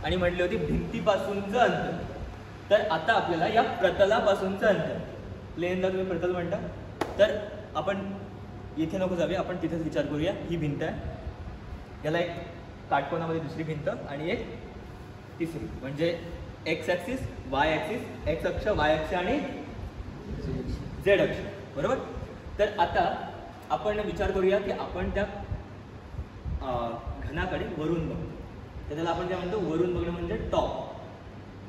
आणि म्हटली होती भिंतीपासूनचं अंतर. तर आता आपल्याला या प्रतलापासूनचं अंतर, प्लेनला तुम्ही प्रतल म्हणता, तर आपण इथे नको जाऊया, आपण तिथेच विचार करूया. ही भिंत आहे, याला एक काटकोनामध्ये दुसरी भिंत आणि एक तिसरी, म्हणजे x axis, Y axis, x अक्ष, वाय अक्ष आणि झेड अक्ष, बरोबर. तर आता आपण विचार करूया की आपण त्या घनाकडे वरून बघतो, तर त्याला आपण काय म्हणतो, वरून बघणं म्हणजे टॉप.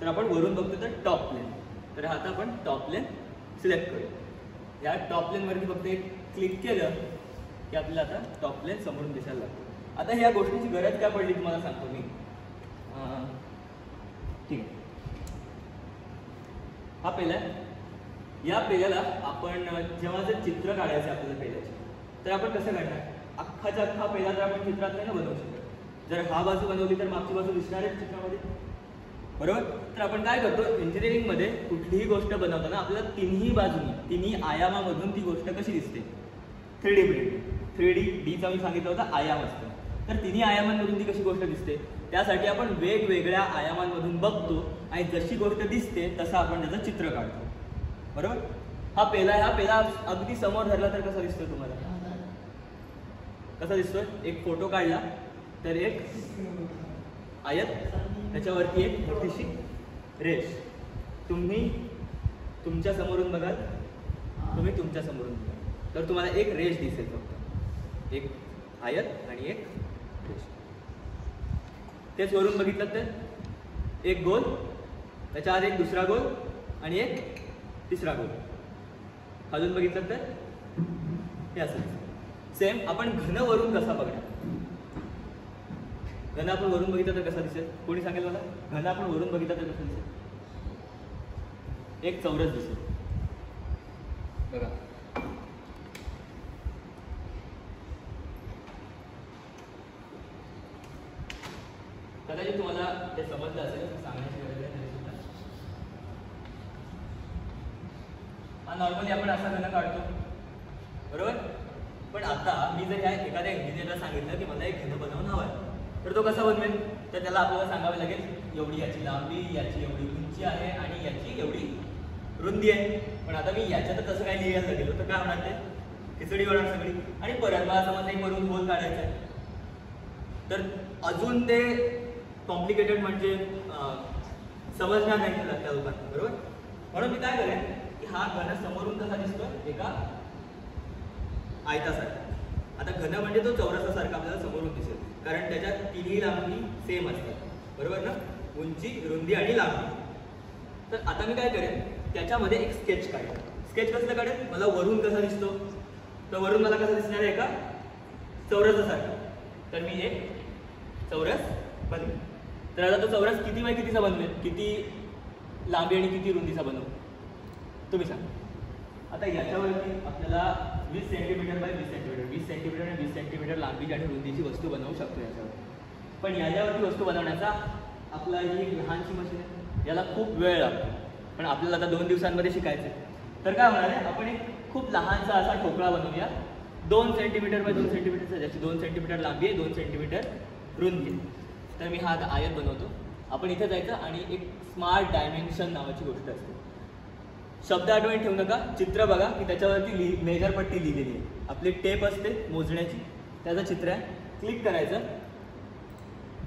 तर आपण वरून बघतो तर टॉप प्लेन. तर आता आपण टॉप प्लेन सिलेक्ट करूया. या टॉप प्लेनवरती फक्त एक क्लिक केलं की आपल्याला आता टॉप प्लेन समोरून दिसायला लागतो. आता ह्या गोष्टीची गरज काय पडली तुम्हाला सांगतो मी. ठीक आहे, हा पेला आहे. या पेल्याला आपण जेव्हा जर चित्र काढायचं आपल्याला पेल्याचे, तर आपण कसं काढणार, अख्खाच्या अख्खा पेला तर आपण चित्रात नाही ना बनवू शकतो. जर हा बाजू बनवली तर मागची बाजू दिसणार आहे चित्रामध्ये, बरोबर. तर आपण काय करतो, इंजिनिअरिंगमध्ये कुठलीही गोष्ट बनवताना आपल्याला तिन्ही बाजूनी, तिन्ही आयामामधून ती गोष्ट कशी दिसते, 3D प्रिंट. 3D डीचा मी सांगितलं होतं आयाम असतं, तर तिन्ही आयामांमधून ती कशी गोष्ट दिसते, त्यासाठी आपण वेगवेगळ्या आयामांमधून बघतो आणि जशी गोष्ट दिसते तसं आपण त्याचं चित्र काढतो, बरोबर. हा पेला आहे, हा पेला अगदी समोर धरला तर कसा दिसतोय तुम्हाला, कसा दिसतोय. एक फोटो काढला तर एक आयत, त्याच्यावरती एक मोठीशी रेष. तुम्ही तुमच्या समोरून बघाल, तुम्ही तुमच्या समोरून बघाल तर तुम्हाला एक रेष दिसेल, फक्त एक आयत आणि एक रेष. तेच वरून बघितलं तर एक गोल, त्याच्या आत एक दुसरा गोल आणि एक तिसरा गोल. अजून बघितलं तर हे असं. सेम आपण घन वरून कसा बघणार, घन आपण वरून बघितलं तर कसा दिसेल, कोणी सांगेल मला. घन आपण वरून बघितलं तर कसं दिसेल, एक चौरस दिसेल बघा. कदाचित तुम्हाला ते समजलं असेल, सांगण्याची गरज आहे तरी सुद्धा. हा नॉर्मली आपण असा घन काढतो, बरोबर. पण आता मी जर ह्या एखाद्या इंजिनियरला सांगितलं की मला एक घन बनवून हवा आहे, तर तो कसा बनवेल, तर त्याला आपल्याला सांगावे लागेल एवढी याची लांबी, याची एवढी उंची आहे आणि याची एवढी रुंदी आहे. पण आता मी याच्यात तसं काय लिहायला गेलो तर काय होणार, ते खिचडी होणार सगळी. आणि परत मला समज एक वरून गोल काढायचा आहे, तर अजून ते कॉम्प्लिकेटेड, म्हणजे समजणार नाही त्या लोकांना, बरोबर. म्हणून मी काय करेन की हा घन समोरून कसा दिसतो, एका आयतासारखा. आता घन म्हणजे तो चौरसासारखा आपल्याला समोरून दिसेल, कारण त्याच्यात तिन्ही लांबी सेम असतात, बरोबर ना, उंची, रुंदी आणि लांबी. तर आता मी काय करेन, त्याच्यामध्ये एक स्केच काढेन. स्केच कसं काढेन, मला वरून कसा दिसतो, तर वरून मला कसा दिसणार आहे, एका चौरसासारखा. तर मी एक चौरस बनवेन. तर आता तो चौरस किती बाय कितीचा बनवेल, किती लांबी आणि किती रुंदीचा बनवू, तुम्ही सांगा. आता याच्यावरती आपल्याला 20 सेंटीमीटर बाय 20 सेंटीमीटर, 20 सेंटीमीटर आणि 20 सेंटीमीटर लांबीची आणि रुंदीची वस्तू बनवू शकतो याच्यावर. पण याच्यावरती वस्तू बनवण्याचा आपला ही एक लहानशी मशीन आहे, याला खूप वेळ लागतो. पण आपल्याला आता 2 दिवसांमध्ये शिकायचं आहे. तर काय होणार आहे, आपण एक खूप लहानसा असा ठोकळा बनवूया, 2 सेंटीमीटर बाय 2 सेंटीमीटरचा, ज्याची 2 सेंटीमीटर लांबी आहे, 2 सेंटीमीटर रुंदी आहे. तर मी हा आता आयत बनवतो. आपण इथे जायचं आणि एक स्मार्ट डायमेन्शन नावाची गोष्ट असते. शब्द आठवणी ठेवू नका, चित्र बघा की त्याच्यावरती मेजर पट्टी लिहिलेली आहे. आपली टेप असते मोजण्याची, त्याचं चित्र आहे. क्लिक करायचं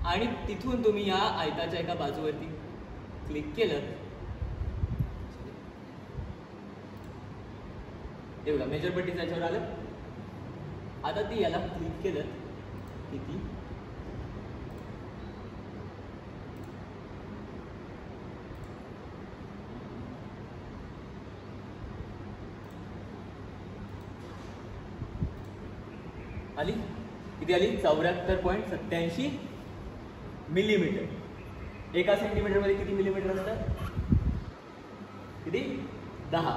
आणि तिथून तुम्ही या आयताच्या एका बाजूवरती क्लिक केलं, हे बघा मेजर पट्टी त्याच्यावर आलं. आता ती याला क्लिक केलं की ती आली, किती आली, 74.87 मिलीमीटर. एका सेंटीमीटरमध्ये किती मिलीमीटर असतात, किती, 10.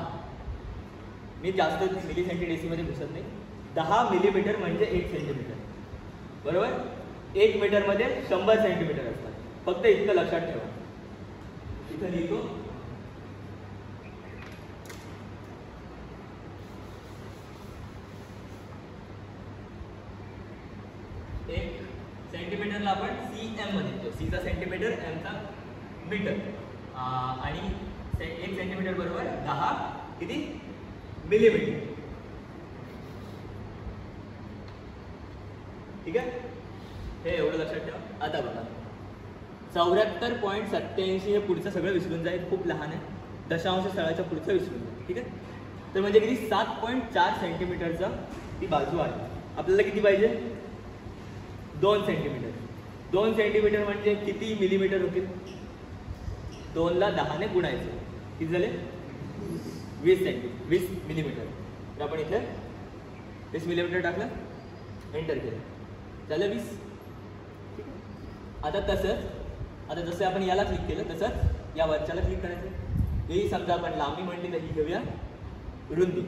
मी जास्त मिली सेंटीडेसीमध्ये घुसत नाही. 10 मिलीमीटर म्हणजे 1 सेंटीमीटर, बरोबर. 1 मीटरमध्ये 100 सेंटीमीटर असतात. फक्त इतकं लक्षात ठेवा. इथं लिहितो, सेंटीमीटरला आपण CM मध्ये लिहितो. सीचा सेंटीमीटर, एमचा मीटर, आणि 1 सेंटीमीटर बरोबर 10 किती मिलीमीटर. ठीक आहे, हे एवढं लक्षात ठेवा. आता बघा 74.87 हे पुढचं सगळं विसरून जाईल, खूप लहान आहे. दशांश स्थळाच्या पुढचं विसरून जाईल. ठीक आहे, तर म्हणजे किती 7.4 सेंटीमीटरचा ती बाजू आहे. आपल्याला किती पाहिजे 2 सेंटीमीटर. 2 सेंटीमीटर म्हणजे किती मिलीमीटर होतील, 2 ला 10 ने गुणायचं, किती झाले 20 मिलीमीटर. तर आपण इथे 20 मिलीमीटर टाकलं, एंटर केलं, झालं 20. ठीक आहे, आता तसंच आता जसं आपण याला क्लिक केलं तसंच या वरच्याला क्लिक करायचं. ही समजा आपण लांबी म्हणली तर ही घेऊया रुंदी.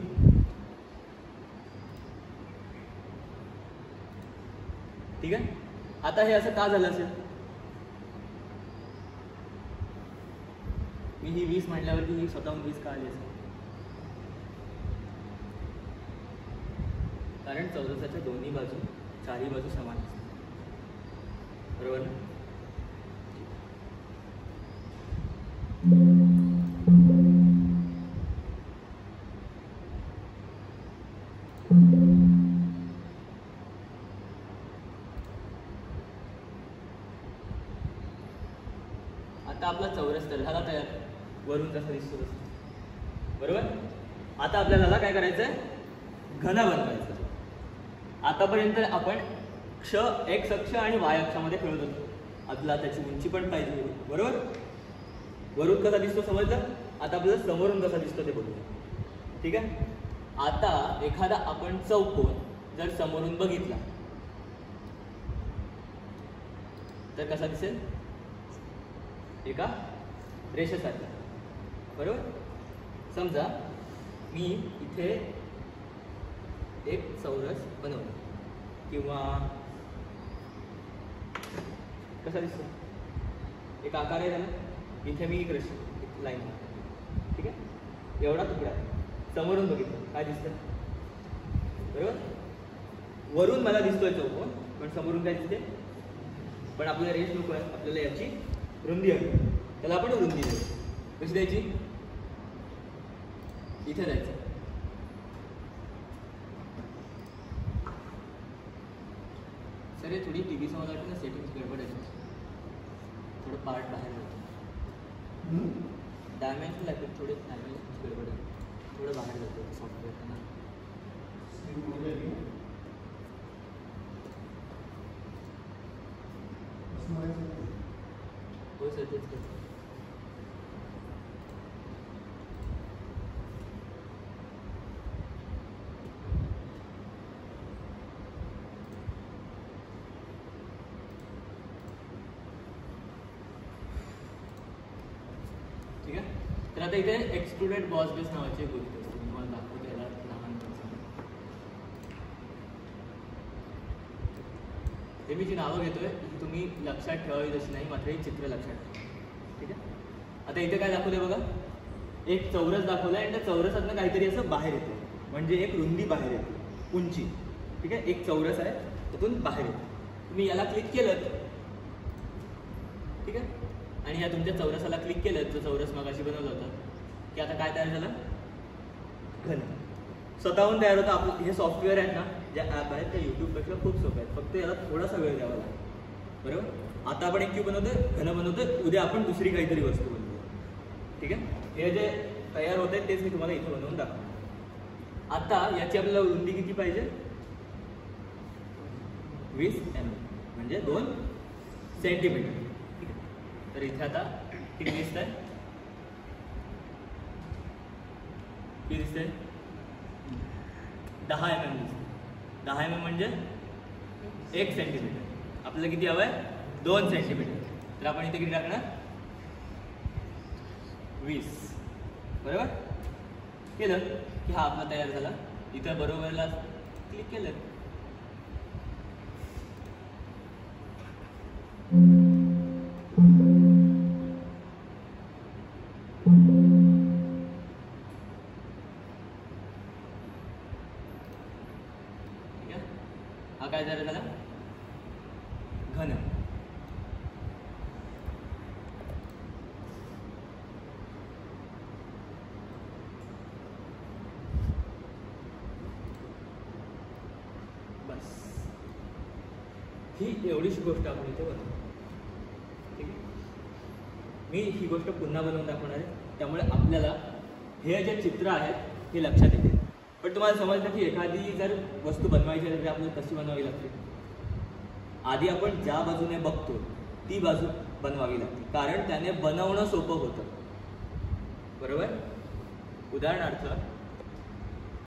ठीक आहे, आता हे असं का झालं असेल, मी ही 20 म्हटल्यावरती ही स्वतःहून 20 का आली असेल, कारण चौरसाच्या दोन्ही बाजू चारही बाजू समान असतात. बरोबर ना. आता आपला चौरस तर झाला तयार, वरून कसा दिसतो तसं. बरोबर. आता आपल्याला काय करायचं आहे, घन बनवायचं. आतापर्यंत आपण एक्स अक्ष आणि वाय अक्षामध्ये खेळत होतो. आपल्याला त्याची उंची पण पाहिजे. बरोबर, वरून कसा दिसतो समजलं. आता आपल्याला समोरून कसा दिसतो ते बघूया. ठीक आहे, आता एखादा आपण चौकोन जर समोरून बघितला तर कसा दिसेल, एका रेषेसारखा. बरोबर. समजा मी इथे एक चौरस बनवला, किंवा कसा दिसतो, एक आकार आहे त्याला, इथे मी एक रेषा लाईन. ठीक आहे, एवढा तुकडा आहे. समोरून बघितलं काय दिसतं. बरोबर, वरून मला दिसतोय चौकोन, पण समोरून काय दिसते. पण आपल्याला रेष नको आहे, आपल्याला याची रुंदी हवी. त्याला आपण रुंदी देऊ. कशी द्यायची, इथे द्यायचं. सर हे थोडी टीव्ही समोर वाटते ना, सेटिंग्स गडबड आहे, थोडं पार्ट बाहेर जातं. डायमेन्शन लागते, थोडे डायमेन्शन गडबड आहे, थोडं बाहेर जातं सॉफ्टवेअर. हो सर, तेच करतो. ठीक आहे, तर आता इथे एक्सट्रुडेड बॉस बेस नावाची एक गोष्ट असते. तुम्हाला दाखवतो याला लहानपणापासून. हे मी जी नावं घेतोय तुम्ही लक्षात ठेवावी जशी नाही, मात्र हे चित्र लक्षात ठेवा. ठीक आहे, आता इथे काय दाखवलंय बघा, एक चौरस दाखवलाय आणि त्या चौरसातनं काहीतरी असं बाहेर येतो, म्हणजे एक रुंदी बाहेर येते, उंची. ठीक आहे, एक चौरस आहे, त्यातून बाहेर येतो. तुम्ही याला क्लिक केलं, ठीक आहे, आणि या तुमच्या चौरसाला क्लिक केलं, जो चौरस मगाशी बनवला होता, की आता काय तयार झालं, घन. स्वतःहून तयार होतं. आपलं हे सॉफ्टवेअर आहेत ना, ज्या ॲप आहेत त्या यूट्यूबपेक्षा खूप सोपे आहेत, फक्त याला थोडासा वेळ द्यावा लागतो. बरोबर. आता आपण एक क्यूब बनवतोय, घन बनवतोय, उद्या आपण दुसरी काहीतरी वस्तू बनवतो. ठीक आहे, हे जे तयार होत आहे तेच मी तुम्हाला इथे बनवून दाखवतो. आता याची आपल्याला रुंदी किती पाहिजे, 20 mm, म्हणजे 2 सेंटीमीटर. तर इथे आता किती दिसत आहे, किती दिसतंय, 10 mm दिसते. 10 mm म्हणजे 1 सेंटीमीटर. आपल्याला किती हवं आहे, 2 सेंटीमीटर. तर आपण इथे किती टाकणार, 20. बरोबर. केलं की हा आपला तयार झाला. इथं बरोबरला क्लिक केलं, ठीक आहे. हा काय झाला, घन. ही एवढीशी गोष्ट आपण इथे बनवू. ठीक आहे, मी ही गोष्ट पुन्हा बनवून दाखवणार आहे, त्यामुळे आपल्याला हे जे चित्र आहेत हे लक्षात येते. पण तुम्हाला समजलं की एखादी जर वस्तू बनवायची असेल तर आपल्याला कशी बनवावी लागते. आधी आपण ज्या बाजूने बघतो ती बाजू बनवावी लागते, कारण त्याने बनवणं सोपं होतं. बरोबर. उदाहरणार्थ